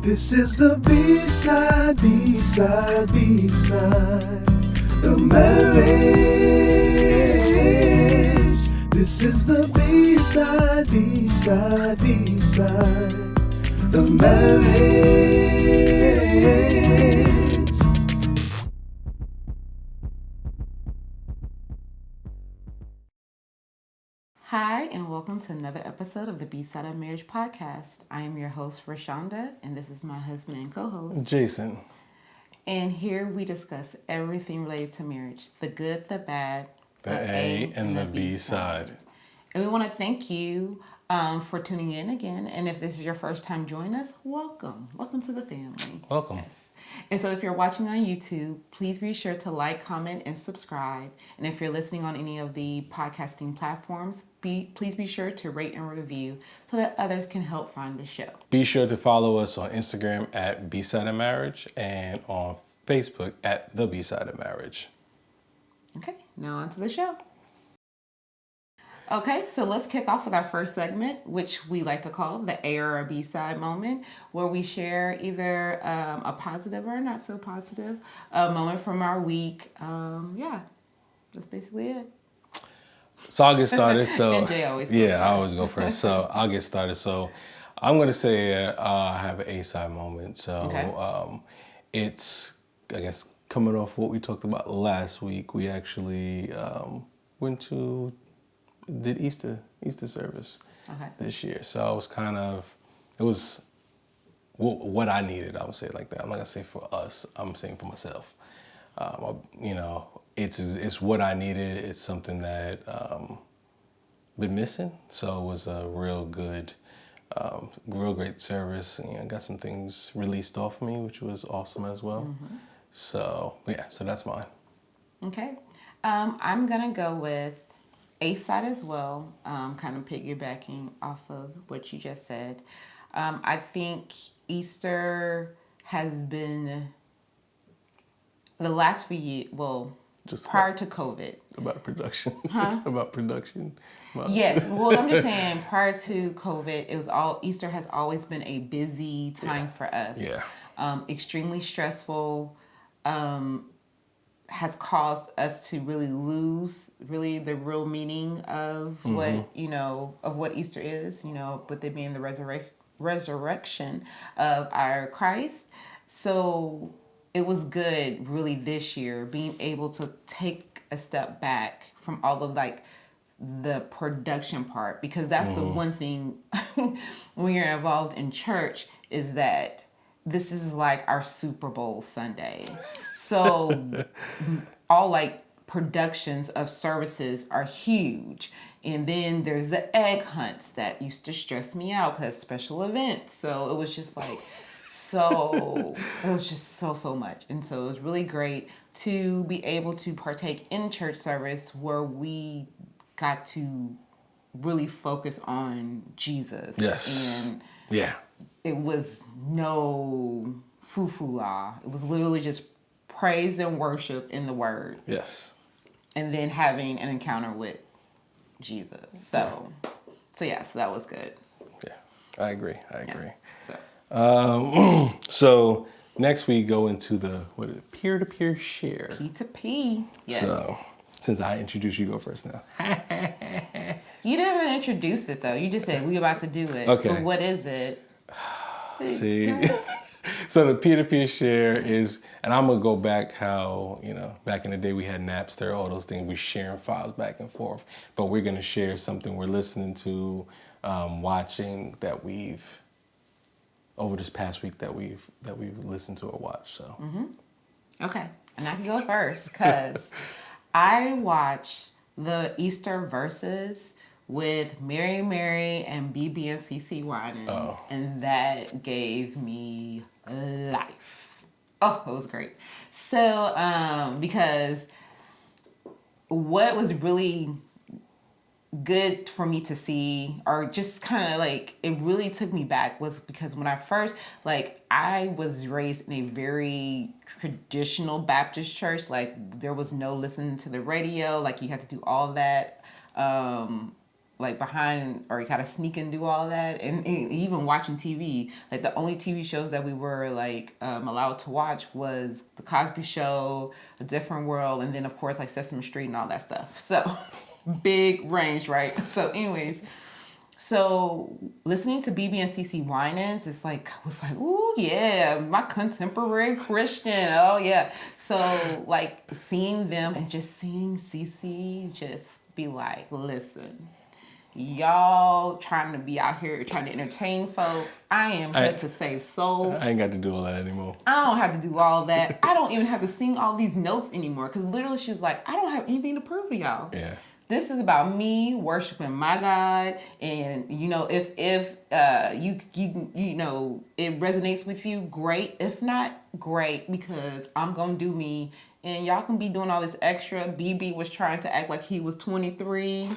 This is the B-side, B-side, B-side of marriage. This is the B-side, B-side, B-side of marriage. Hi, and welcome to another episode of the Bside of Marriage Podcast. I am your host, Rashonda, and this is my husband and co-host, Jason. And here we discuss everything related to marriage, the good, the bad, The A and the B side. And we want to thank you for tuning in again. And if this is your first time joining us, welcome. Welcome to the family. Welcome. Yes. And so if you're watching on YouTube, please be sure to like, comment, and subscribe. And if you're listening on any of the podcasting platforms, please be sure to rate and review so that others can help find the show. Be sure to follow us on Instagram at Bside of Marriage and on Facebook at the Bside of Marriage. Okay, now on to the show. Okay, so let's kick off with our first segment, which we like to call the A or a B side moment, where we share either a positive or not so positive moment from our week. That's basically it. So I'll get started. So And Jay always goes I first. always go first. So I'll get started. So I'm going to say I have an A side moment. So Okay. It's, I guess, coming off what we talked about last week. We actually did Easter service this year. So I was it was what I needed, I would say it like that. I'm not gonna say for us, I'm saying for myself. It's what I needed. It's something that been missing. So it was a real good, real great service. I got some things released off me, which was awesome as well. Mm-hmm. So that's mine. Okay. I'm going to go with A side as well, kind of piggybacking off of what you just said. I think Easter has been the last few years, prior to COVID. About production. Huh? About production. Yes. Well, I'm just saying prior to COVID, Easter has always been a busy time for us. Yeah. Extremely stressful. Has caused us to really lose the real meaning of what Easter is, with it being the resurrection of our Christ. So it was good really this year being able to take a step back from all of the production part, because that's the one thing when you're involved in church is that this is like our Super Bowl Sunday. So all productions of services are huge. And then there's the egg hunts that used to stress me out because special events. So it was just so much. And so it was really great to be able to partake in church service where we got to really focus on Jesus. Yes. And it was no foo-foo-la. It was literally just praise and worship in the word. Yes. And then having an encounter with Jesus. So that was good. Yeah, I agree. Yeah. So next we go into the peer-to-peer share. P2P. Yes. So since I introduced you, go first now. You didn't even introduce it though. You just said we about to do it. Okay. But what is it? See. So the peer-to-peer share is, and I'm going to go back how, back in the day we had Napster, all those things, we sharing files back and forth. But we're going to share something we're listening to, watching that over this past week that we've listened to or watched. So. Mm-hmm. Okay. And I can go first because I watched the Easter verses with Mary and BB and CC Winans, and that gave me life. Oh, it was great. So, because what was really good for me to see, or just kind of it really took me back, was because when I first, I was raised in a very traditional Baptist church. There was no listening to the radio. You had to do all that. like behind or kind of sneak and do all that, and even watching TV. Like the only TV shows that we were like allowed to watch was The Cosby Show, A Different World, and then of course like Sesame Street and all that stuff. So big range, right? So anyways, so listening to BB and CC Winans, it's like I was like, ooh yeah, my contemporary Christian, oh yeah. So like seeing them and just seeing CC just be like, listen, y'all trying to be out here trying to entertain folks. I am here to save souls. I ain't got to do all that anymore. I don't have to do all that. I don't even have to sing all these notes anymore. Because literally she's like, I don't have anything to prove to y'all. Yeah. This is about me worshiping my God. And, you know, if you know, it resonates with you, great. If not, great. Because I'm going to do me. And y'all can be doing all this extra. BB was trying to act like he was 23.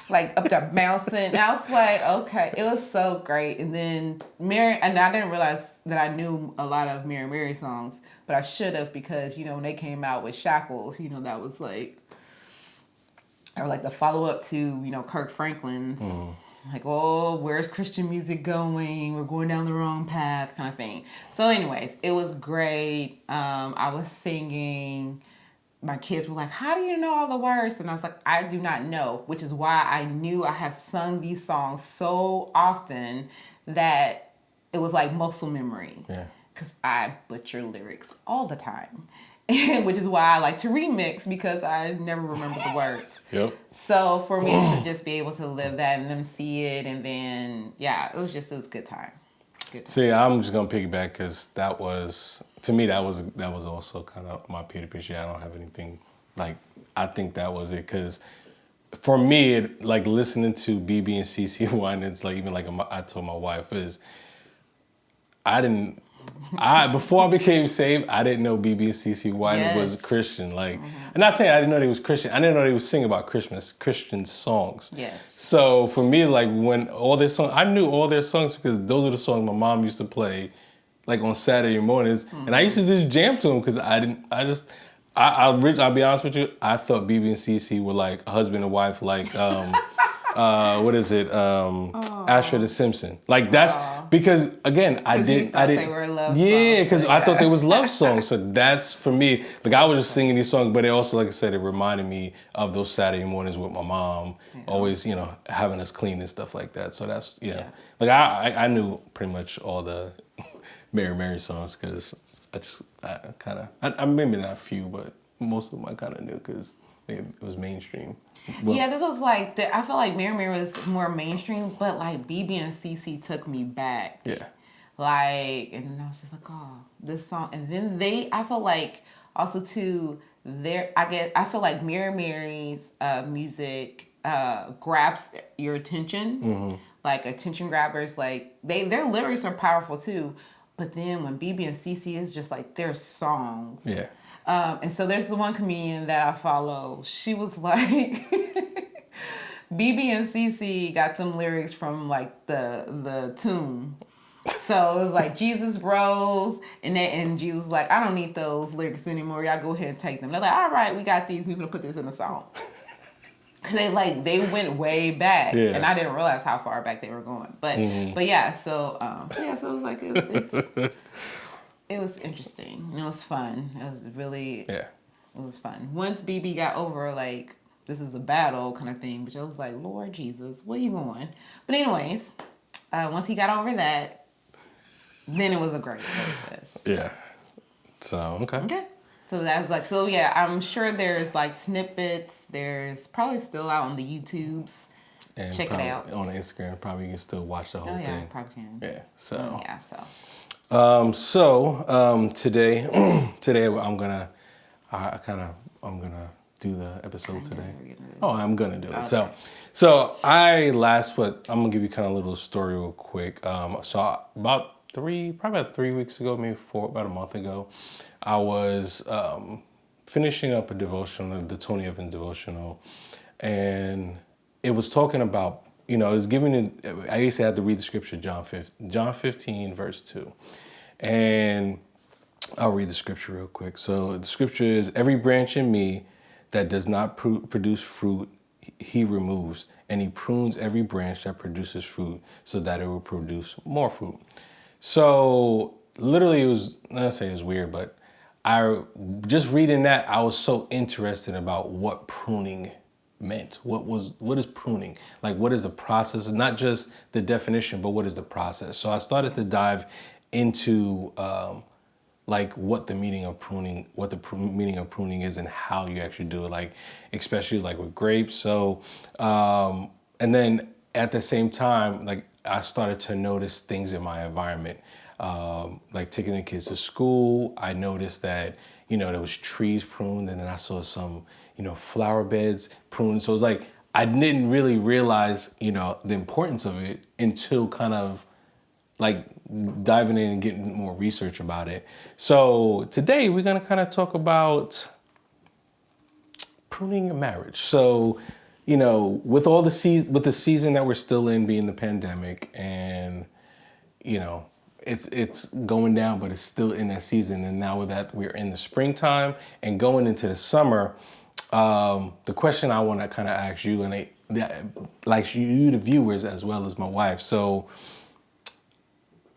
Like up there bouncing. And I was like, okay, it was so great. And then Mary, and I didn't realize that I knew a lot of Mary songs, but I should have, because, you know, when they came out with Shackles, you know, that was like, or like the follow up to, you know, Kirk Franklin's, like, oh, where's Christian music going? We're going down the wrong path kind of thing. So anyways, it was great. I was singing. My kids were like, how do you know all the words? And I was like, I do not know, which is why I knew I have sung these songs so often that it was like muscle memory. Yeah. Because I butcher lyrics all the time, which is why I like to remix, because I never remember the words. Yep. So for me to just be able to live that and them see it, and then, yeah, it was a good time. See, I'm just gonna piggyback because that was, to me, that was also kind of my peer-to-peer shit. I don't have anything like, I think that was it, because for me, it, like listening to BB and CC Winans, like even like I told my wife, is before I became saved, I didn't know BB and CC Winans was Christian. Like, I'm not saying I didn't know they was Christian. I didn't know they was singing about Christian songs. Yes. So for me, like when all their songs, I knew all their songs because those are the songs my mom used to play, like on Saturday mornings, and I used to just jam to them because I'll be honest with you, I thought BB and CC were like a husband and wife, like what is it? Asher the Simpson. Like that's because again, I didn't. They were love songs, because I thought they was love songs. So that's for me. Like I was just singing these songs, but it also, like I said, it reminded me of those Saturday mornings with my mom, always, you know, having us clean and stuff like that. So that's Like I knew pretty much all the Mary songs because I maybe not a few, but most of them I kind of knew because it was mainstream. Well, this was like, I feel like Mary was more mainstream, but like BB and CC took me back. Yeah. Like, and I was just like, oh, this song. And then I feel like also too, I feel like Mary's music grabs your attention. Like attention grabbers, like their lyrics are powerful too. But then when BB and CC is just like their songs. Yeah. And so there's the one comedian that I follow. She was like, BB and CC got them lyrics from like the tomb. So it was like Jesus rose, and Jesus was like, I don't need those lyrics anymore. Y'all go ahead and take them. They're like, all right, we got these. We're gonna put this in the song. Cause they went way back, and I didn't realize how far back they were going. But yeah, so it was like it was interesting. It was fun. It was really it was fun. Once BB got over like this is a battle kind of thing, but I was like, Lord Jesus, where you going? But anyways, once he got over that, then it was a great process. Yeah. So okay. So that's like, I'm sure there's like snippets. There's probably still out on the YouTubes. And check it out. On Instagram, probably you can still watch the whole thing. Probably can. Yeah. So. Today I'm gonna do the episode today. I'm gonna do it. Okay. So I'm gonna give you kind of a little story real quick. So about 3 weeks ago, maybe 4, about a month ago, I was finishing up a devotional, the Tony Evans devotional, and it was talking about, you know, it was giving, I used to have to read the scripture, John 15, verse 2. And I'll read the scripture real quick. So the scripture is, every branch in me that does not produce fruit, he removes, and he prunes every branch that produces fruit so that it will produce more fruit. So literally it was, not say it was weird, but just reading that, I was so interested about what pruning meant. What is pruning? Like, what is the process? Not just the definition, but what is the process? So I started to dive into like what the meaning of pruning is and how you actually do it, like especially like with grapes. So and then at the same time, like I started to notice things in my environment, like taking the kids to school. I noticed that, there was trees pruned, and then I saw some, flower beds pruned. So it's like I didn't really realize, the importance of it until kind of like diving in and getting more research about it. So today we're gonna kind of talk about pruning a marriage. So, with all the season that we're still in, being the pandemic, and it's going down, but it's still in that season. And now with that, we're in the springtime and going into the summer. The question I want to kind of ask you, and like you, the viewers, as well as my wife. So,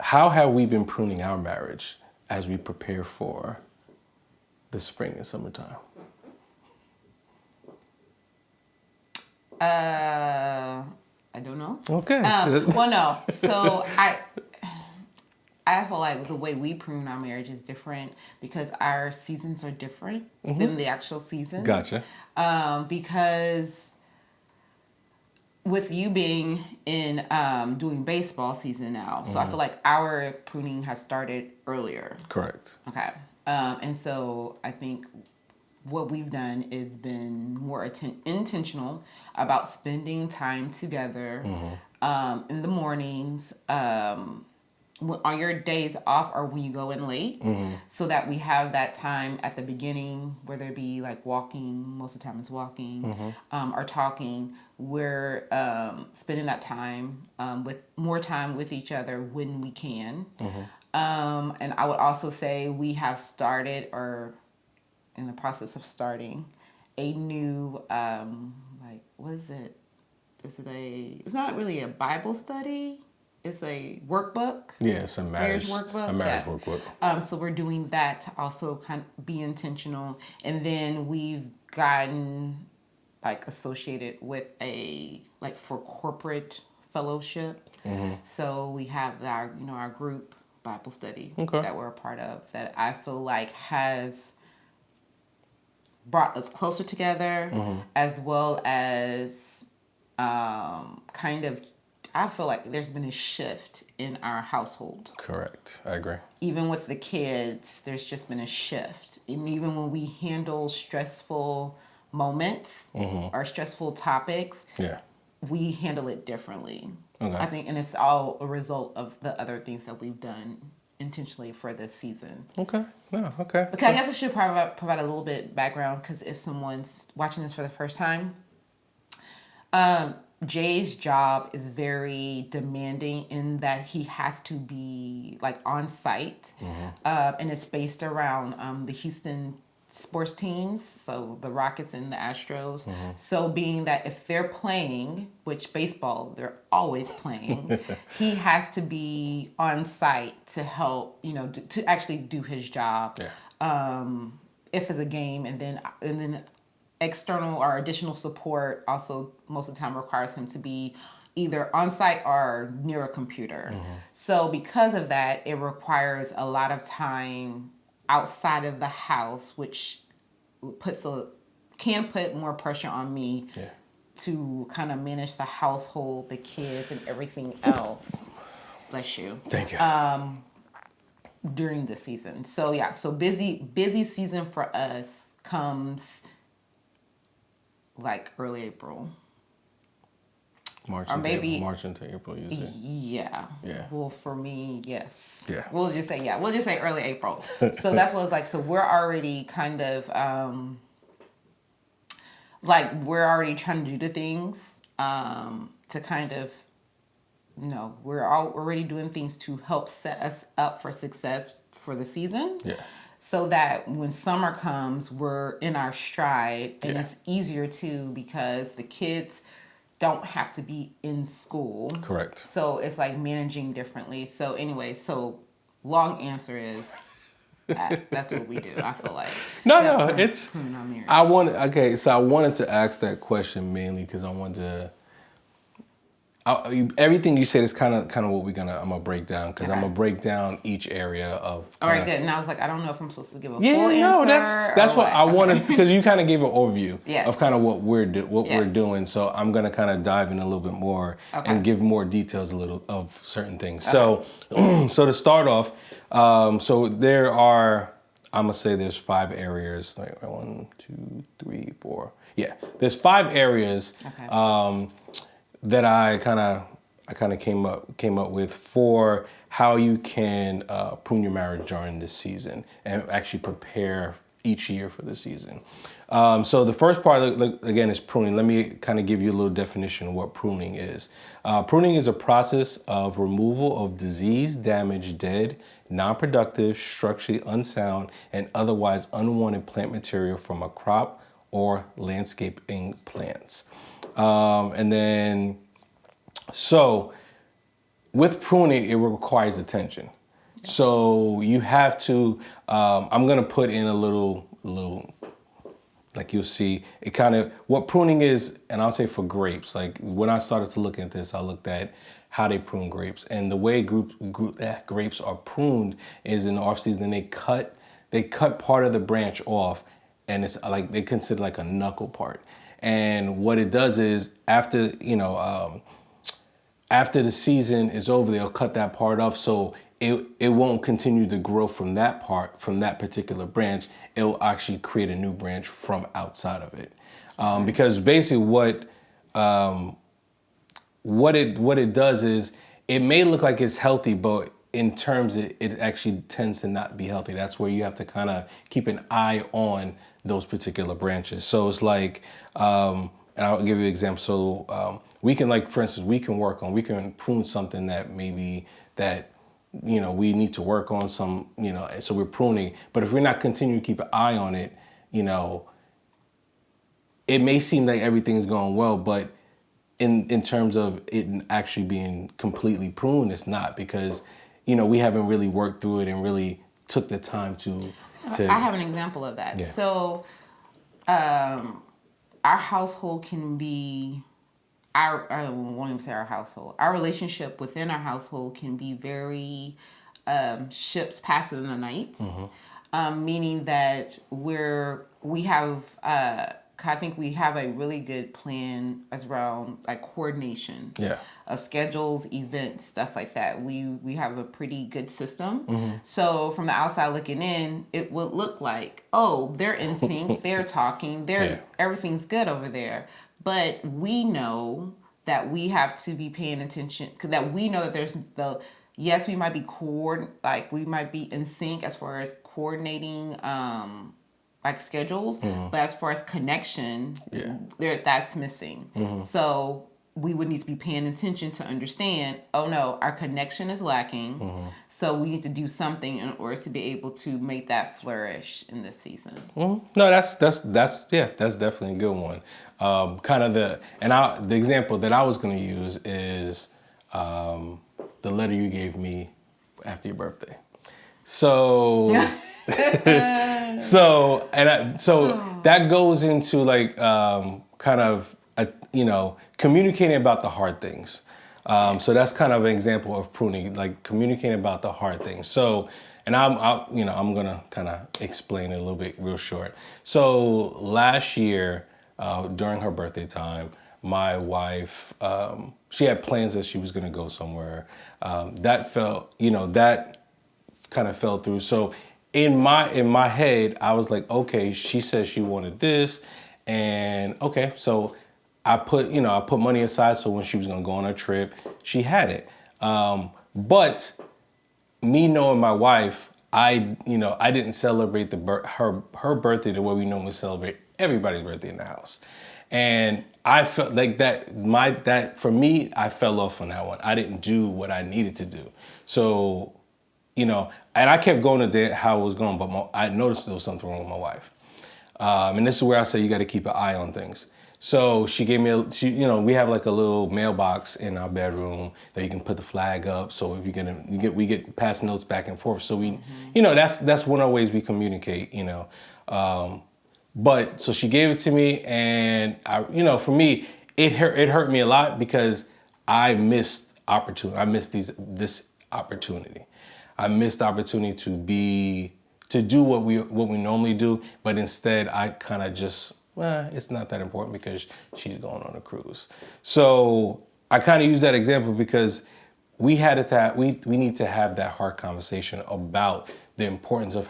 how have we been pruning our marriage as we prepare for the spring and summertime? I don't know. Okay. Well, no. So I feel like the way we prune our marriage is different because our seasons are different than the actual seasons. Gotcha. Because with you being in doing baseball season now, so I feel like our pruning has started earlier. Correct. Okay. And so I think what we've done is been more intentional about spending time together in the mornings, on your days off or when you go in late, so that we have that time at the beginning, whether it be like walking, most of the time it's walking, or talking. We're spending that time with more time with each other when we can. And I would also say we have started or in the process of starting a new like, what is it? It's not really a Bible study. It's a workbook. Yeah, it's a marriage workbook. A marriage workbook. So we're doing that to also kind of be intentional. And then we've gotten like associated with for corporate fellowship. So we have our group Bible study that we're a part of that I feel like has brought us closer together, as well as kind of, I feel like there's been a shift in our household. Correct. I agree. Even with the kids, there's just been a shift. And even when we handle stressful moments or stressful topics, we handle it differently. Okay. I think, and it's all a result of the other things that we've done intentionally for this season. Okay. No, okay. Okay, I guess I should provide a little bit background, because if someone's watching this for the first time, Jay's job is very demanding in that he has to be like on site, and it's based around the Houston sports teams, so the Rockets and the Astros. So being that if they're playing, which baseball, they're always playing, he has to be on site to help, to actually do his job. If it's a game, and then external or additional support also most of the time requires him to be either on site or near a computer. So because of that, it requires a lot of time outside of the house, which can put more pressure on me to kind of manage the household, the kids, and everything else. Bless you. Thank you. During the season. So busy season for us comes like early April. March into April, you say? Yeah. Well, for me, yes. Yeah. We'll just say early April. So that's what it's like. So we're already kind of, we're already trying to do the things to kind of, we're already doing things to help set us up for success for the season. so that when summer comes, we're in our stride, and it's easier too because the kids don't have to be in school. Correct. So it's like managing differently. So anyway, long answer is that's what we do. I feel like it's prune our marriage. So I wanted to ask that question mainly because I wanted to. Everything you said is kind of what I'm gonna break down because I'm gonna break down each area of. All right, good. And I was like, I don't know if I'm supposed to give a full answer. That's what I wanted because you kind of gave an overview of kind of what we're doing. So I'm gonna kind of dive in a little bit more and give more details of certain things. Okay. So to start off, so there are, I'm gonna say there's 5 areas. Like 1, 2, 3, 4. Yeah, there's 5 areas. Okay. That I kind of came up with for how you can prune your marriage during this season and actually prepare each year for the season. So the first part, again, is pruning. Let me kind of give you a little definition of what pruning is. Pruning is a process of removal of diseased, damaged, dead, non-productive, structurally unsound, and otherwise unwanted plant material from a crop or landscaping plants. And then, so with pruning, it requires attention. So you have to, I'm going to put in a little, like you'll see, it kind of, what pruning is, and I'll say for grapes, like when I started to look at this, I looked at how they prune grapes. And the way grapes are pruned is in the off season, they cut part of the branch off, and it's like, they consider like a knuckle part. And what it does is after the season is over, they'll cut that part off so it won't continue to grow from that particular branch. It'll actually create a new branch from outside of it. Because basically what it does is it may look like it's healthy, but in terms it actually tends to not be healthy. That's where you have to kind of keep an eye on those particular branches. So it's like, and I'll give you an example. So we can, like, for instance, we can prune something that maybe that, we need to work on some, so we're pruning. But if we're not continuing to keep an eye on it, it may seem like everything's going well, but in terms of it actually being completely pruned, it's not, because, we haven't really worked through it and really took the time to I have an example of that. Yeah. So, our household can be, I won't even say our household. Our relationship within our household can be very ships passing in the night, meaning that I think we have a really good plan as around like coordination of schedules, events, stuff like that. We have a pretty good system. So from the outside looking in, it would look like, oh, they're in sync, they're talking, everything's good over there. But we know that we have to be paying attention, because that we know that there's yes, we might be we might be in sync as far as coordinating like schedules, but as far as connection, that's missing. So we would need to be paying attention to understand, oh no, our connection is lacking. So we need to do something in order to be able to make that flourish in this season. No, that's definitely a good one. The example that I was going to use is the letter you gave me after your birthday. So. So that goes into like communicating about the hard things. So that's kind of an example of pruning, like communicating about the hard things. So, and I'm gonna kind of explain it a little bit real short. So last year, during her birthday time, my wife, she had plans that she was gonna go somewhere. That kind of fell through. So in my head, I was like, okay, she said she wanted this, and okay, so I put money aside so when she was gonna go on her trip, she had it. But me knowing my wife, I didn't celebrate her birthday the way we normally celebrate everybody's birthday in the house, and I felt like that for me, I fell off on that one. I didn't do what I needed to do. So, and I kept going to how it was going, but I noticed there was something wrong with my wife. And this is where I say you got to keep an eye on things. So she gave me we have like a little mailbox in our bedroom that you can put the flag up. So if we get pass notes back and forth. So we, that's one of the ways we communicate, But so she gave it to me, and for me, it hurt me a lot because I missed opportunity. I missed this opportunity. I missed the opportunity to do what we normally do, but instead I kind of just, it's not that important because she's going on a cruise. So I kind of use that example because we need to have that hard conversation about the importance of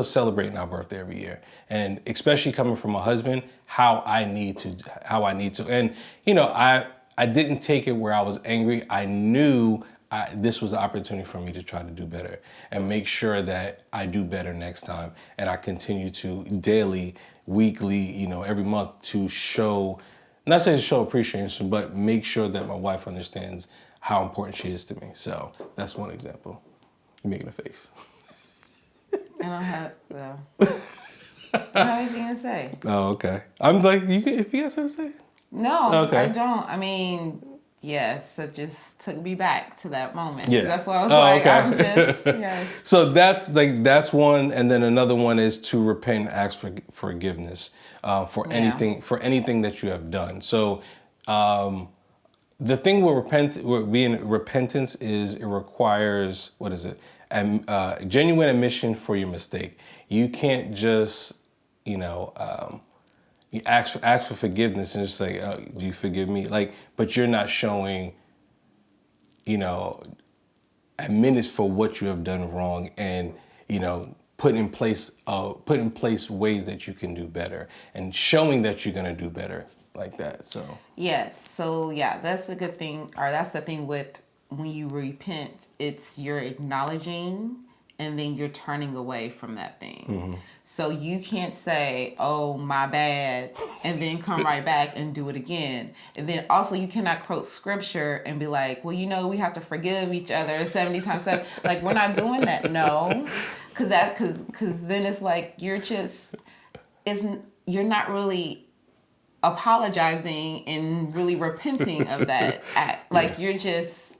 celebrating our birthday every year, and especially coming from a husband, how I need to, and I didn't take it where I was angry. I knew this was an opportunity for me to try to do better and make sure that I do better next time. And I continue to daily, weekly, every month to show, not saying to show appreciation, but make sure that my wife understands how important she is to me. So that's one example. You're making a face. I don't have, I don't have anything to say. Oh, okay. I'm like, if you got something to say? No, okay. I don't. I mean, yes, it just took me back to that moment. Yeah. So that's why I was okay. I'm just, yes. So that's one, and then another one is to repent and ask for forgiveness for anything that you have done. So the thing with being repentance is it requires, what is it? Genuine admission for your mistake. You can't just, you ask for forgiveness and just say, do you forgive me? But you're not showing, admittance for what you have done wrong, and, put in place ways that you can do better, and showing that you're going to do better like that. So yes. So yeah, that's the good thing, or that's the thing with when you repent, it's you're acknowledging and then you're turning away from that thing. Mm-hmm. So you can't say, oh, my bad, and then come right back and do it again. And then also you cannot quote scripture and be like, well, we have to forgive each other 70 times 7. Like, we're not doing that. No. Cause then it's like, you're not really apologizing and really repenting of that act. Like, you're just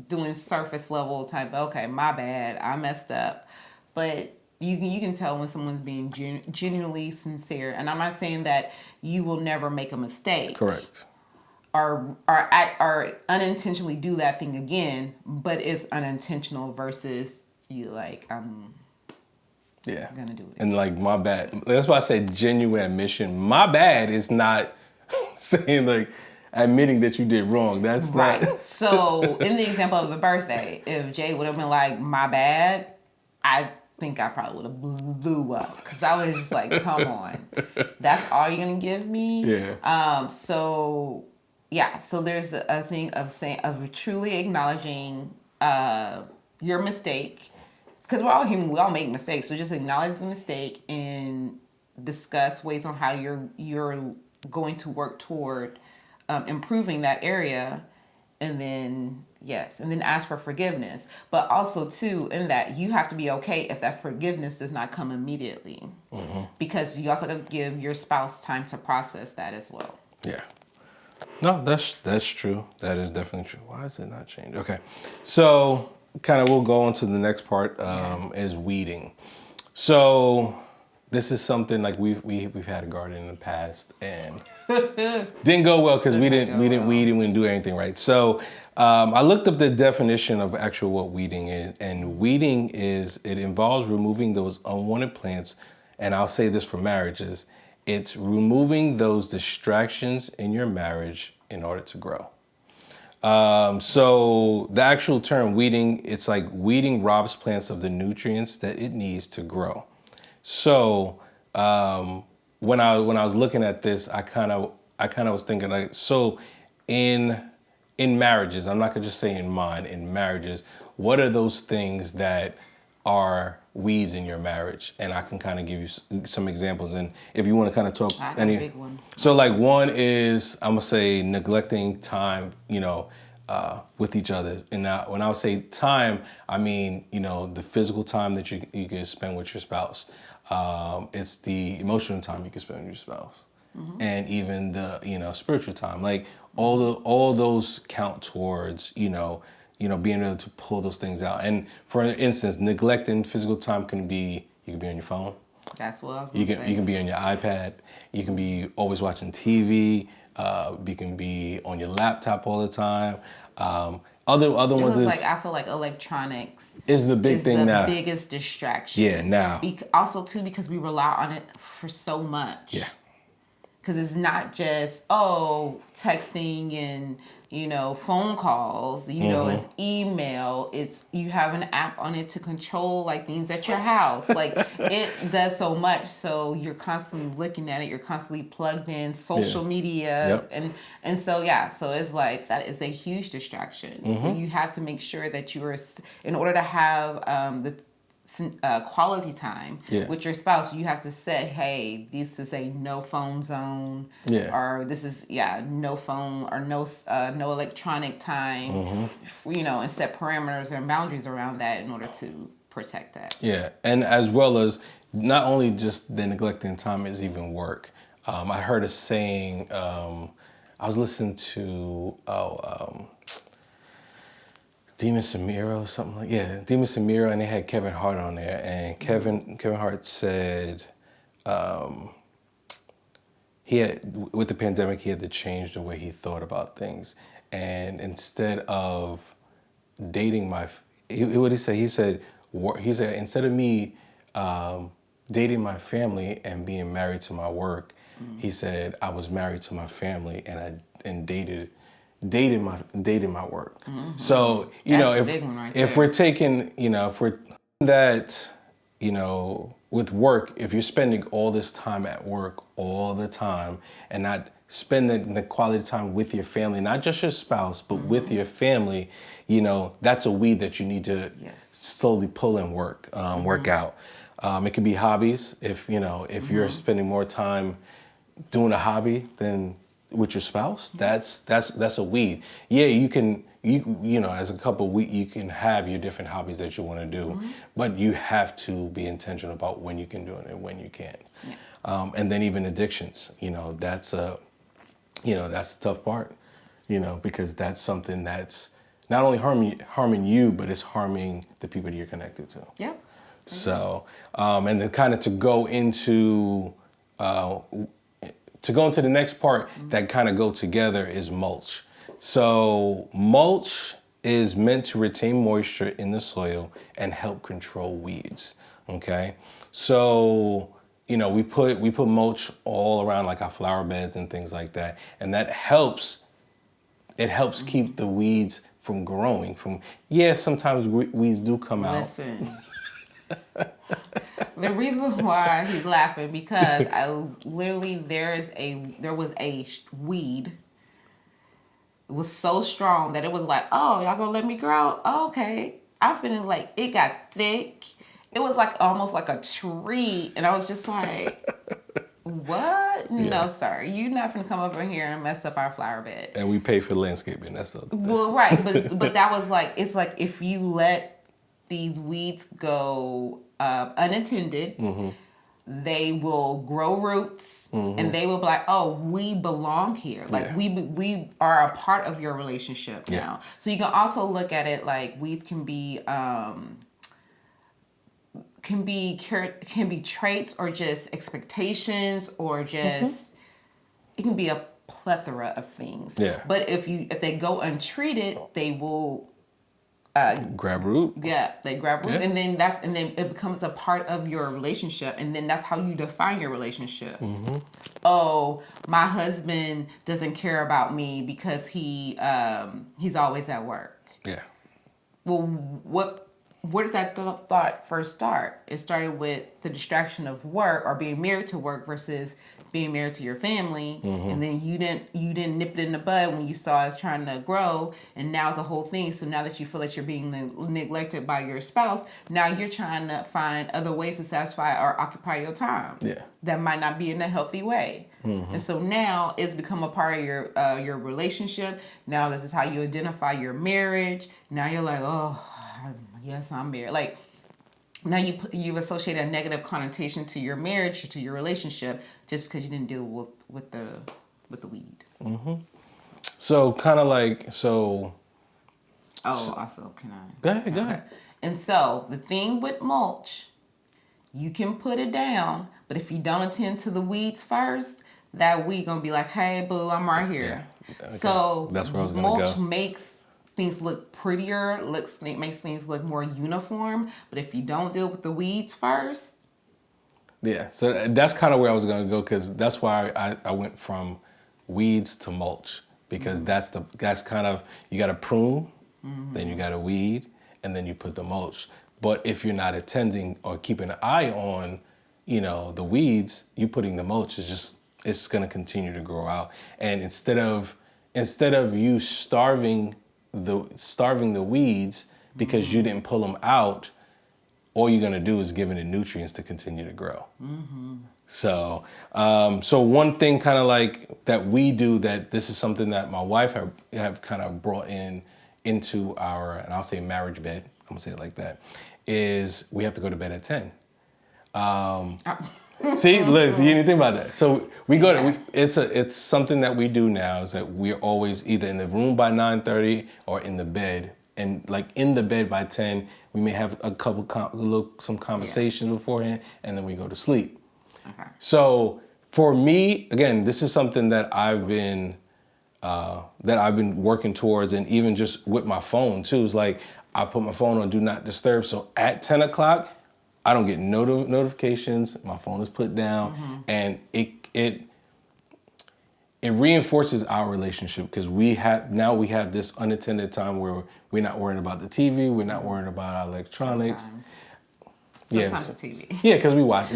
doing surface level type, okay, my bad, I messed up. But you can tell when someone's being genuinely sincere. And I'm not saying that you will never make a mistake. Correct. Or unintentionally do that thing again, but it's unintentional versus you like, I'm gonna do it again. And like, my bad. That's why I said genuine admission. My bad is not saying like admitting that you did wrong. That's right. Not. So in the example of the birthday, if Jay would have been like, my bad, I think I probably would have blew up, because I was just like, come on, that's all you're gonna give me? Yeah. So there's a thing of truly acknowledging your mistake, because we're all human, we all make mistakes. So just acknowledge the mistake and discuss ways on how you're going to work toward improving that area, and then ask for forgiveness. But also too, in that, you have to be okay if that forgiveness does not come immediately, because you also got to give your spouse time to process that as well. Yeah. No, that's true. That is definitely true. Why is it not changed? Okay, so kind of we'll go on to the next part, is weeding. So this is something like we've had a garden in the past, and didn't go well because we didn't weed and we didn't do anything right. So I looked up the definition of actual what weeding is, and weeding it involves removing those unwanted plants, and I'll say this for marriages, it's removing those distractions in your marriage in order to grow. So the actual term weeding, it's like weeding robs plants of the nutrients that it needs to grow. So when I was looking at this, I kind of was thinking like, so in marriages, I'm not gonna just say in mine, in marriages, what are those things that are weeds in your marriage? And I can kind of give you some examples. And if you want to kind of talk, I got a big one. So like one is, I'm gonna say neglecting time, with each other. And now, when I would say time, I mean, the physical time that you can spend with your spouse. It's the emotional time you can spend with your spouse. And even the, spiritual time. Like all those count towards, being able to pull those things out. And for instance, neglecting physical time can be, you can be on your phone. That's what I was going to say. You can be on your iPad. You can be always watching TV. You can be on your laptop all the time. Other ones is like, I feel like electronics is the big thing now. Biggest distraction. Yeah, now. Also too, because we rely on it for so much. Yeah. Because it's not just texting and phone calls. It's email. It's you have an app on it to control like things at your house. Like it does so much. So you're constantly looking at it. You're constantly plugged in social media, and so so it's like that is a huge distraction. So you have to make sure that you are in order to have the quality time with your spouse. You have to say, hey, this is a no phone zone, or this is no phone or no electronic time, and set parameters and boundaries around that in order to protect that. And as well as not only just the neglecting time is even work. I heard a saying, I was listening to Demon Samira or something like Demon Samira, and they had Kevin Hart on there, and Kevin Hart said he had, with the pandemic, he had to change the way he thought about things, and instead of dating what did he say? He said instead of me dating my family and being married to my work, he said I was married to my family and dated my work. So if we're taking if we're that with work, if you're spending all this time at work all the time and not spending the quality time with your family, not just your spouse but with your family, that's a weed that you need to slowly pull and work out. It could be hobbies. If you're spending more time doing a hobby than with your spouse, that's a weed. You can as a couple you can have your different hobbies that you want to do, but you have to be intentional about when you can do it and when you can't. And then even addictions, that's a tough part, because that's something that's not only harming you, but it's harming the people that you're connected to. So and then kind of to go into the next part that kind of go together is mulch. So mulch is meant to retain moisture in the soil and help control weeds. Okay, so we put mulch all around like our flower beds and things like that, and that helps. It helps keep the weeds from growing. Sometimes weeds do come out. Listen. The reason why he's laughing because there was a weed. It was so strong that it was like, oh, y'all gonna let me grow? Oh, okay. I'm feeling like it got thick. It was like almost like a tree, and I was just like, what? No, sir. You're not gonna come over here and mess up our flower bed. And we pay for landscaping. That's the other thing. Well, right, but that was like, it's like if you let these weeds go unattended, they will grow roots, and they will be like, oh, we belong here. Like we are a part of your relationship now. So you can also look at it like weeds can be traits or just expectations or just it can be a plethora of things. But if they go untreated, they will grab root. They grab root, and then it becomes a part of your relationship, and then that's how you define your relationship. Oh, my husband doesn't care about me because he's always at work. Well, where did that thought first start? It started with the distraction of work or being married to work versus being married to your family, and then you didn't nip it in the bud when you saw us trying to grow, and now it's a whole thing. So now that you feel that you're being neglected by your spouse, now you're trying to find other ways to satisfy or occupy your time. Yeah. That might not be in a healthy way. And so now it's become a part of your relationship. Now this is how you identify your marriage. Now you're like, oh, yes, I'm married. Like, now you've associated a negative connotation to your marriage or to your relationship just because you didn't deal with the weed. So kind of like so. Oh, also can I? Go ahead. And so the thing with mulch, you can put it down, but if you don't attend to the weeds first, that weed gonna be like, hey boo, I'm right here. Yeah. Okay. So that's where I was gonna mulch go. makes things look prettier, makes things look more uniform. But if you don't deal with the weeds first, yeah. So that's kind of where I was gonna go because that's why I went from weeds to mulch because that's kind of you got to prune, then you got to weed, and then you put the mulch. But if you're not attending or keeping an eye on, the weeds, you putting the mulch it's gonna continue to grow out. And instead of you starving the weeds because you didn't pull them out, all you're gonna do is giving it nutrients to continue to grow. So one thing kind of like that we do that this is something that my wife have kind of brought into our, and I'll say marriage bed, I'm gonna say it like that, is we have to go to bed at 10. See, Liz, you didn't think about that. So we go to, it's something that we do now is that we're always either in the room by 9:30 or in the bed. And like in the bed by 10, we may have a couple, some conversations beforehand, and then we go to sleep. okay. So for me, again, this is something that I've been working towards, and even just with my phone too. Is like I put my phone on Do Not Disturb, so at 10 o'clock, I don't get notifications. My phone is put down, and it reinforces our relationship because we have this unattended time where we're not worrying about the TV, we're not worrying about our electronics. Sometimes the TV. Yeah, because we'll watch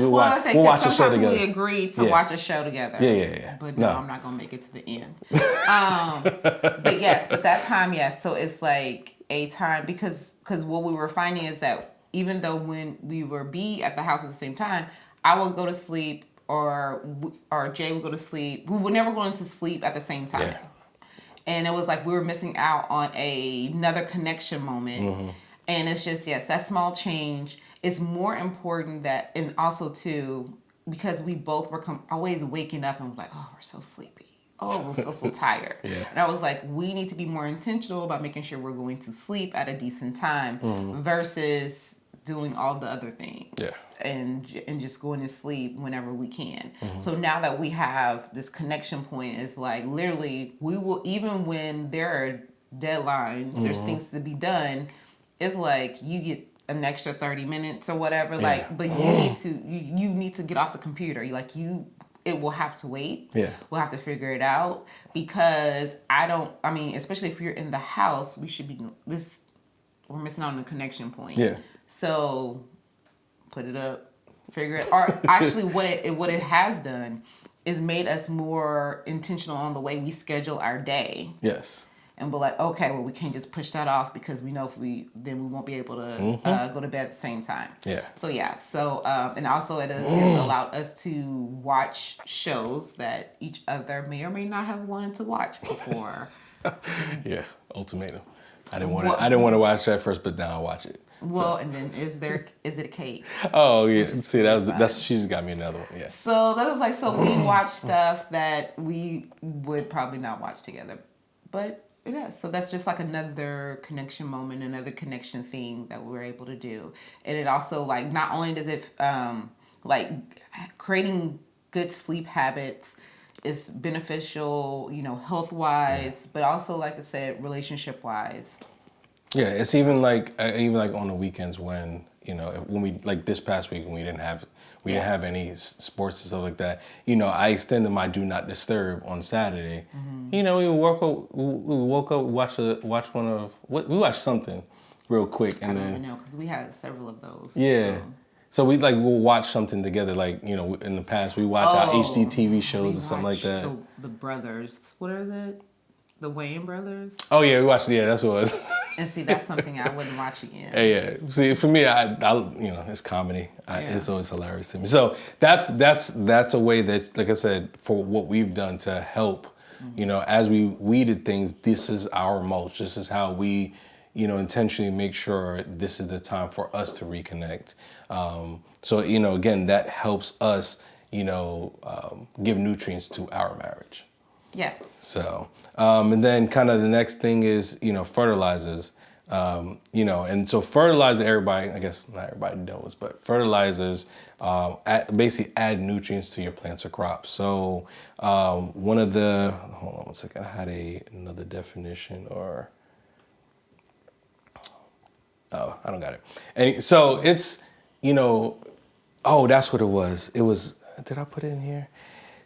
a show together. We agreed to watch a show together. Yeah. But no, I'm not gonna make it to the end. But that time, yes. So it's like a time because what we were finding is that even though when we were at the house at the same time, I would go to sleep or Jay would go to sleep. We were never going to sleep at the same time. Yeah. And it was like we were missing out on another connection moment. And it's just, yes, that small change is more important and also too, because we both were always waking up and like, oh, we're so sleepy. Oh, we feel so tired. Yeah. And I was like, we need to be more intentional about making sure we're going to sleep at a decent time versus doing all the other things and just going to sleep whenever we can. So now that we have this connection point, it's like literally we will, even when there are deadlines, there's things to be done, it's like you get an extra 30 minutes or whatever, but you need to get off the computer. It will have to wait. Yeah. We'll have to figure it out because especially if you're in the house, we're missing out on the connection point. Yeah. So put it up, figure it. Or actually, what it has done is made us more intentional on the way we schedule our day. Yes. And we're like, okay, well, we can't just push that off because we know then we won't be able to go to bed at the same time. Yeah. So and also it has allowed us to watch shows that each other may or may not have wanted to watch before. Yeah, Ultimatum. I didn't want to watch that first, but now I watch it. Well, and then is it a cake? Oh yeah, see that's she just got me another one. Yeah. So that was we watch stuff that we would probably not watch together, but yeah. So that's just like another connection moment, another connection thing that we're able to do, and it also not only does it creating good sleep habits is beneficial, health wise, but also like I said, relationship wise. Yeah, it's even like on the weekends when when we this past week when we didn't have any sports and stuff like that. I extended my Do Not Disturb on Saturday. We woke up, we watched something real quick, and I don't even know because we had several of those. Yeah. So we'll watch something together. Like, you know, in the past we watch our HGTV shows or something like that. The brothers. What is it? The Wayne brothers. Oh yeah, we watched. Yeah, that's what it was. And see, that's something I wouldn't watch again. Yeah. See, for me, I you know, it's comedy. It's always hilarious to me. So that's a way that, like I said, for what we've done to help, you know, as we weeded things, this is our mulch. This is how we, you know, intentionally make sure this is the time for us to reconnect. So, you know, again, that helps us, you know, give nutrients to our marriage. Yes. So, and then kind of the next thing is, you know, fertilizers, you know, and so fertilizer, everybody, I guess not everybody knows, but fertilizers basically add nutrients to your plants or crops. So one of the, hold on one second, I had another definition or, oh, I don't got it. And so it's, you know, oh, that's what it was. It was, did I put it in here?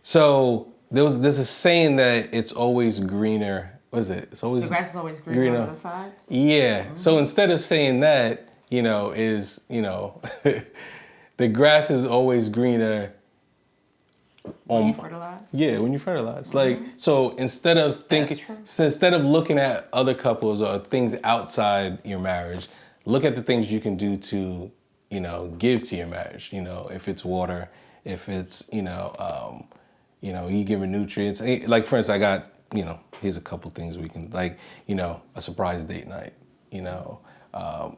So there's a saying that it's always greener. What is it? It's always the grass is always greener on the other side. Yeah. Mm-hmm. So instead of saying that, you know, is, you know, the grass is always greener when you fertilize. Yeah, when you fertilize. Mm-hmm. Like, so instead of looking at other couples or things outside your marriage, look at the things you can do to, you know, give to your marriage. You know, if it's water, if it's, you know, you giving nutrients. Like, for instance, I got, you know, here's a couple things we can, like, you know, a surprise date night. You know,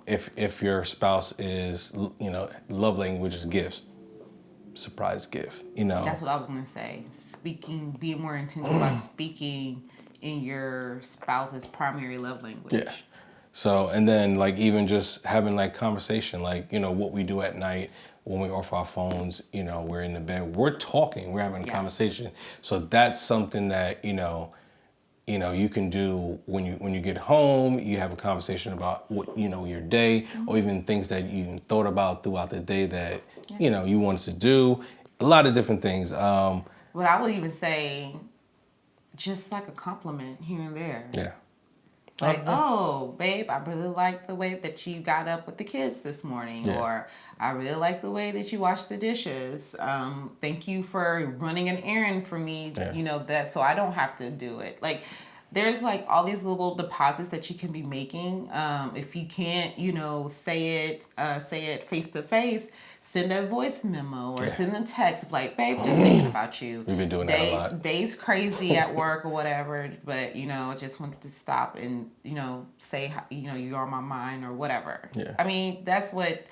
if your spouse is, you know, love language is gifts, surprise gift. You know, that's what I was gonna say. Being more intentional about speaking in your spouse's primary love language. Yeah. So, and then like even just having like conversation, like, you know, what we do at night. When we're off our phones, you know, we're in the bed, we're talking, we're having a conversation. So that's something that, you know, you can do when you get home. You have a conversation about what, you know, your day, or even things that you even thought about throughout the day that, you know, you wanted to do. A lot of different things. But I would even say just like a compliment here and there. Yeah. Like, oh, babe, I really like the way that you got up with the kids this morning. Yeah. Or I really like the way that you washed the dishes. Thank you for running an errand for me, you know, that so I don't have to do it. Like, there's like all these little deposits that you can be making. If you can't, you know, say it face to face, send a voice memo or send a text like, babe, just thinking about you. We've been doing that a lot. Day's crazy at work or whatever, but, you know, just wanted to stop and, you know, say, you know, you are my mind or whatever. Yeah. I mean, that's what,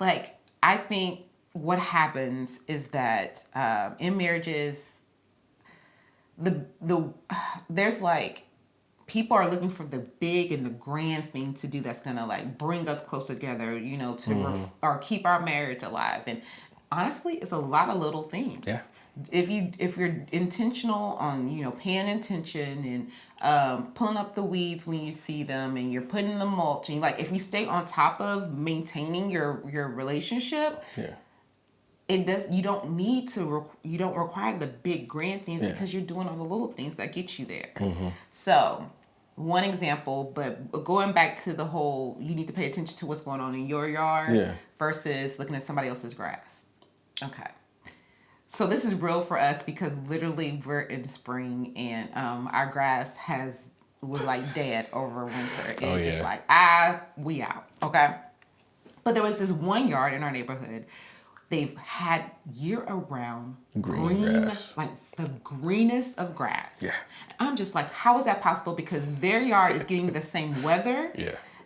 like, I think what happens is that in marriages, there's like, people are looking for the big and the grand thing to do that's gonna like bring us closer together, you know, to or keep our marriage alive. And honestly, it's a lot of little things. Yeah. If you're intentional on, you know, paying attention and pulling up the weeds when you see them, and you're putting the mulching, like if you stay on top of maintaining your relationship, you don't require the big grand things because you're doing all the little things that get you there. Mm-hmm. So one example, but going back to the whole, you need to pay attention to what's going on in your yard versus looking at somebody else's grass. Okay. So this is real for us because literally we're in spring and our grass was like dead over winter. It's just like, we out. Okay. But there was this one yard in our neighborhood. They've had year-around green grass. Like the greenest of grass. Yeah. I'm just like, how is that possible? Because their yard is getting the same weather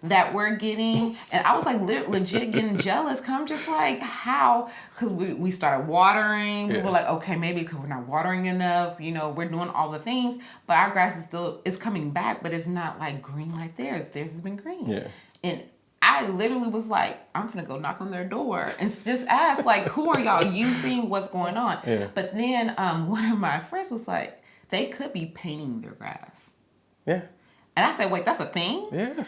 that we're getting. And I was like legit getting jealous. Cause I'm just like, how? Because we started watering. We were like, okay, maybe because we're not watering enough. You know, we're doing all the things. But our grass is coming back, but it's not like green like theirs. Theirs has been green. Yeah. And I literally was like, I'm finna go knock on their door and just ask, like, who are y'all using? What's going on? Yeah. But then one of my friends was like, they could be painting their grass. Yeah. And I said, wait, that's a thing? Yeah.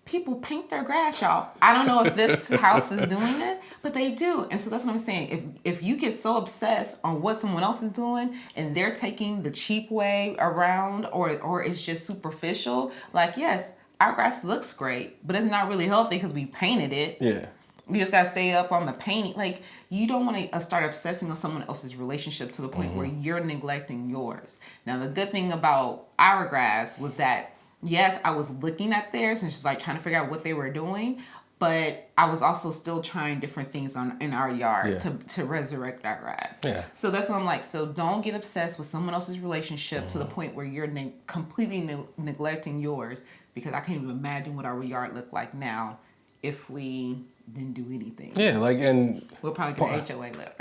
People paint their grass, y'all. I don't know if this house is doing it, but they do. And so that's what I'm saying. If you get so obsessed on what someone else is doing and they're taking the cheap way around or it's just superficial, like, yes, our grass looks great, but it's not really healthy because we painted it. Yeah. You just gotta stay up on the painting. Like, you don't want to start obsessing on someone else's relationship to the point where you're neglecting yours. Now, the good thing about our grass was that, yes, I was looking at theirs and just like trying to figure out what they were doing, but I was also still trying different things in our yard to resurrect our grass. Yeah. So that's what I'm like. So don't get obsessed with someone else's relationship to the point where you're completely neglecting yours, because I can't even imagine what our yard looked like now if we didn't do anything. Yeah, like, and we'll probably get HOA later.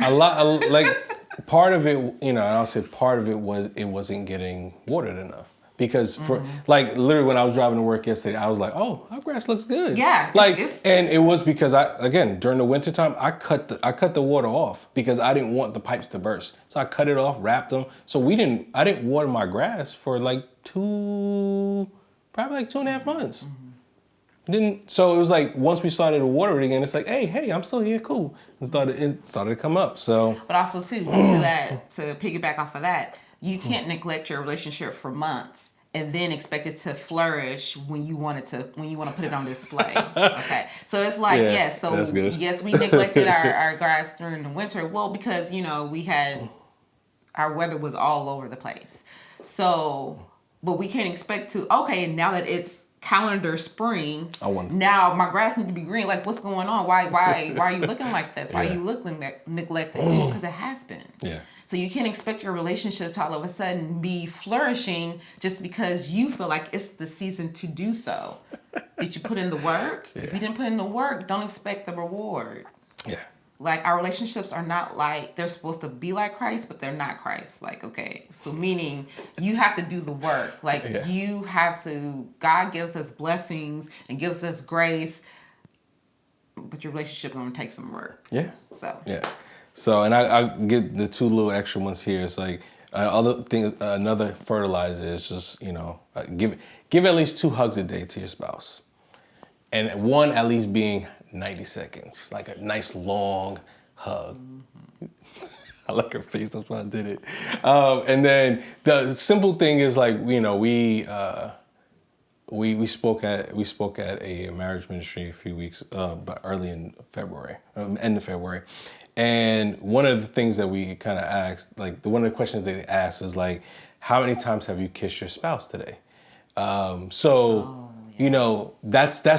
Like, part of it, you know, and I'll say part of it was it wasn't getting watered enough. Because for like literally when I was driving to work yesterday, I was like, "Oh, our grass looks good." Yeah. Like, and it was because during the wintertime, I cut the water off because I didn't want the pipes to burst. So I cut it off, wrapped them. So I didn't water my grass for like probably 2.5 months. So it was like once we started to water it again, it's like, hey, I'm still here, cool. It started to come up. So, but also too to piggyback off of that, you can't neglect your relationship for months and then expect it to flourish when you want to put it on display. Okay, so it's like that's good. Yes, we neglected our grass during the winter. Well, because our weather was all over the place. So, but we can't expect to. Okay, now that it's calendar spring, now my grass needs to be green. Like, what's going on? Why are you looking like this? Why are you looking neglected? Because it has been. Yeah. So you can't expect your relationship to all of a sudden be flourishing just because you feel like it's the season to do so. Did you put in the work? Yeah. If you didn't put in the work, don't expect the reward. Yeah. Like, our relationships are not like, they're supposed to be like Christ, but they're not Christ. Like, okay, so meaning you have to do the work. Like, you have to, God gives us blessings and gives us grace, but your relationship is going to take some work. Yeah. So. Yeah. So, and I get the two little extra ones here. It's like, another fertilizer is just, give at least 2 hugs a day to your spouse. And one at least being 90 seconds, like a nice long hug. I like her face, that's why I did it. And then the simple thing is like, we spoke at a marriage ministry a few weeks, but early in February, end of February. And one of the things that we kind of asked, like one of the questions they asked is like, how many times have you kissed your spouse today? That's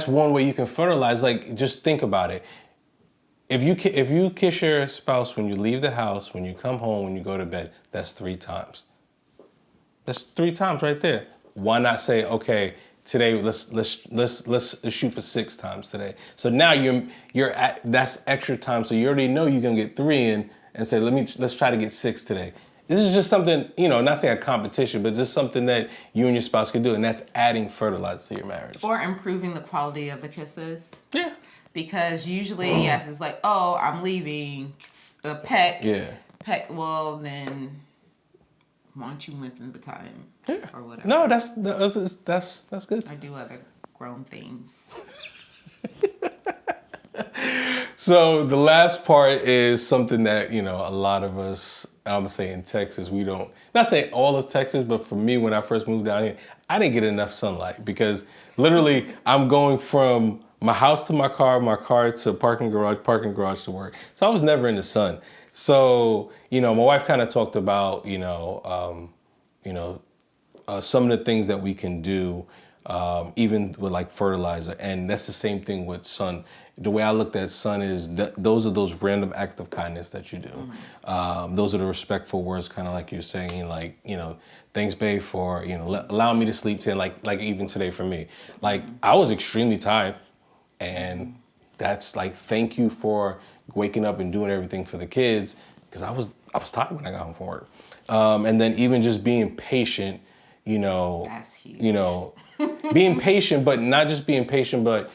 one way you can fertilize. Like, just think about it. If you kiss your spouse when you leave the house, when you come home, when you go to bed, that's 3 times. That's 3 times right there. Why not say, okay, today let's shoot for 6 times today. So now you're at, that's extra time. So you already know you're gonna get 3 in, and say let's try to get 6 today. This is just something, not saying a competition, but just something that you and your spouse can do, and that's adding fertilizer to your marriage. Or improving the quality of the kisses. Yeah. Because usually, yes, it's like, oh, I'm leaving, a peck. Yeah. Peck, well, then why don't you lengthen the time? Yeah. Or whatever. No, that's good. I do other grown things. So the last part is something that, a lot of us, I'm going to say in Texas, we don't, not saying all of Texas, but for me, when I first moved down here, I didn't get enough sunlight because literally I'm going from my house to my car to parking garage to work. So I was never in the sun. So, my wife kind of talked about, some of the things that we can do, even with like fertilizer. And that's the same thing with sun. The way I looked at sun is those are those random acts of kindness that you do. Mm-hmm. Those are the respectful words, kind of like you're saying, like, thanks, babe, for, allow me to sleep till like even today for me. Like, I was extremely tired, and that's like, thank you for waking up and doing everything for the kids, because I was tired when I got home from work. And then even just being patient, that's huge. Being patient, but not just being patient, but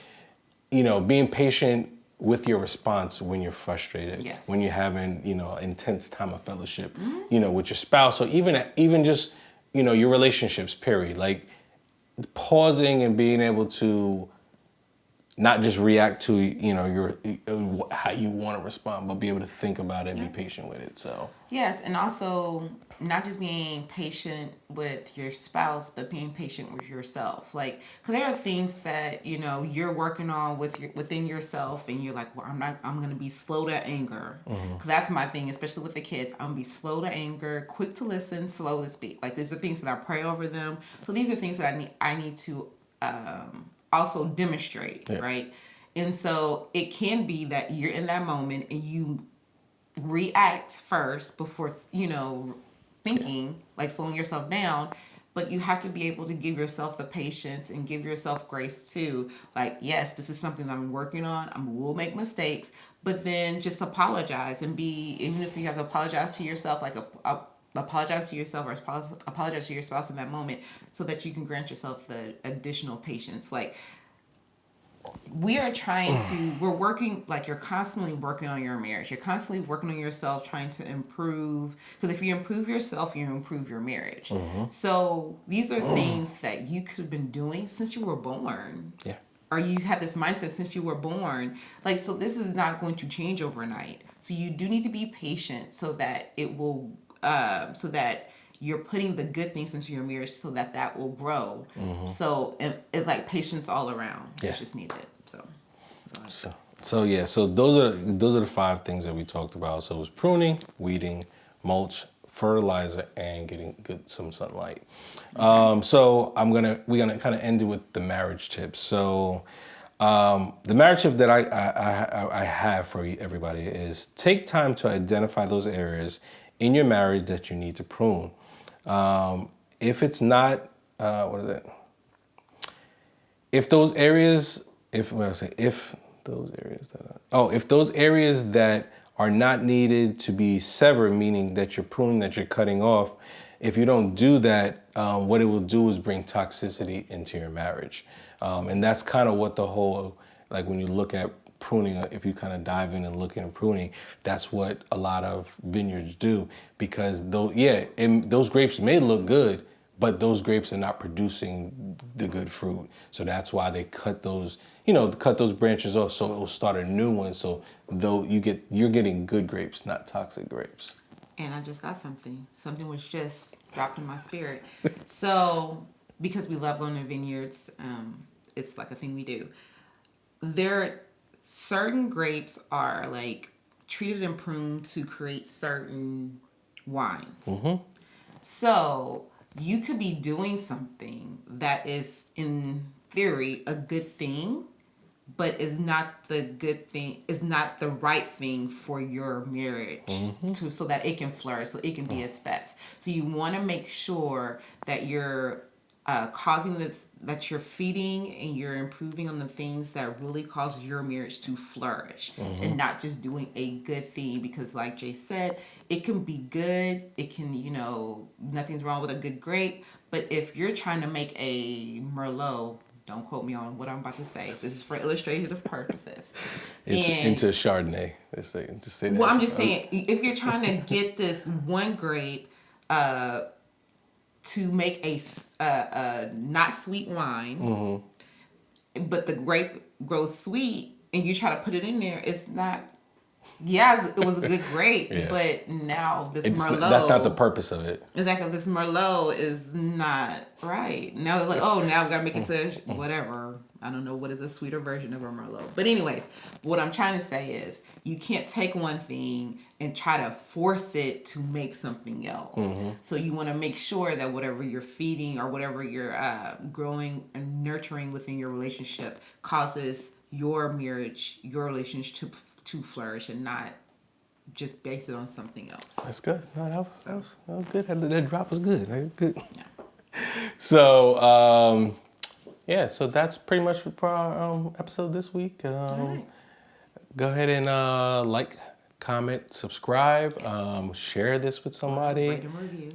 being patient with your response when you're frustrated, yes. When you're having, intense time of fellowship, with your spouse, or even just, your relationships, period. Like, pausing and being able to not just react to, your how you want to respond, but be able to think about it and be patient with it. So yes, and also not just being patient with your spouse, but being patient with yourself. Like, because there are things that you're working on within yourself, and you're like, well, I'm gonna be slow to anger, because that's my thing, especially with the kids. I'm gonna be slow to anger, quick to listen, slow to speak. Like, these are things that I pray over them. So these are things that I need to also demonstrate, right? And so it can be that you're in that moment and you react first before thinking, like slowing yourself down. But you have to be able to give yourself the patience and give yourself grace too. Like, yes, this is something I'm working on. I will make mistakes, but then just apologize and even if you have to apologize to yourself, like apologize to yourself or apologize to your spouse in that moment, so that you can grant yourself the additional patience. Like, we're working, like, you're constantly working on your marriage. You're constantly working on yourself, trying to improve. Because if you improve yourself, you improve your marriage. So these are things that you could have been doing since you were born. Yeah. Or you had this mindset since you were born. Like, so this is not going to change overnight. So you do need to be patient so that it will, so that you're putting the good things into your marriage so that will grow. So it's like patience all around. Yeah. It's just needed. So those are the 5 things that we talked about. So it was pruning, weeding, mulch, fertilizer, and getting some sunlight. So we're gonna kind of end it with the marriage tips. So the marriage tip that I have for everybody is take time to identify those areas in your marriage that you need to prune. If it's not, if those areas that are not needed to be severed, meaning that you're pruning, that you're cutting off, if you don't do that, what it will do is bring toxicity into your marriage. And that's kind of what the whole, like when you look at pruning, if you kind of dive in and look at pruning, that's what a lot of vineyards do, because those grapes may look good, but those grapes are not producing the good fruit. So that's why they cut those branches off, so it will start a new one. So you're getting good grapes, not toxic grapes. And I just got something. Something was just dropped in my spirit. So because we love going to vineyards, it's like a thing we do. Certain grapes are like treated and pruned to create certain wines. So you could be doing something that is, in theory, a good thing, but is not the good thing, is not the right thing for your marriage, so that it can flourish, so it can be its best. So you want to make sure that you're that you're feeding and you're improving on the things that really cause your marriage to flourish, and not just doing a good thing. Because like Jay said, it can be good. It can, nothing's wrong with a good grape. But if you're trying to make a Merlot, don't quote me on what I'm about to say. This is for illustrative purposes. It's into Chardonnay. Just say that. Well, I'm just saying, if you're trying to get this one grape to make a not sweet wine, but the grape grows sweet, and you try to put it in there, it's not. Yeah, it was a good grape, but now Merlot. That's not the purpose of it. Exactly, this Merlot is not right. Now it's like, now we gotta make it to whatever. I don't know what is a sweeter version of a Merlot. But anyways, what I'm trying to say is you can't take one thing and try to force it to make something else. So you want to make sure that whatever you're feeding or whatever you're growing and nurturing within your relationship causes your marriage, your relationship to flourish, and not just base it on something else. That's good. No, that was good. That drop was good. Good. Yeah. So so that's pretty much for our episode this week. Right. Go ahead and like, comment, subscribe, share this with somebody. Rate and review.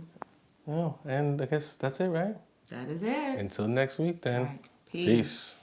And I guess that's it, right? That is it. Until next week, then. Right. Peace.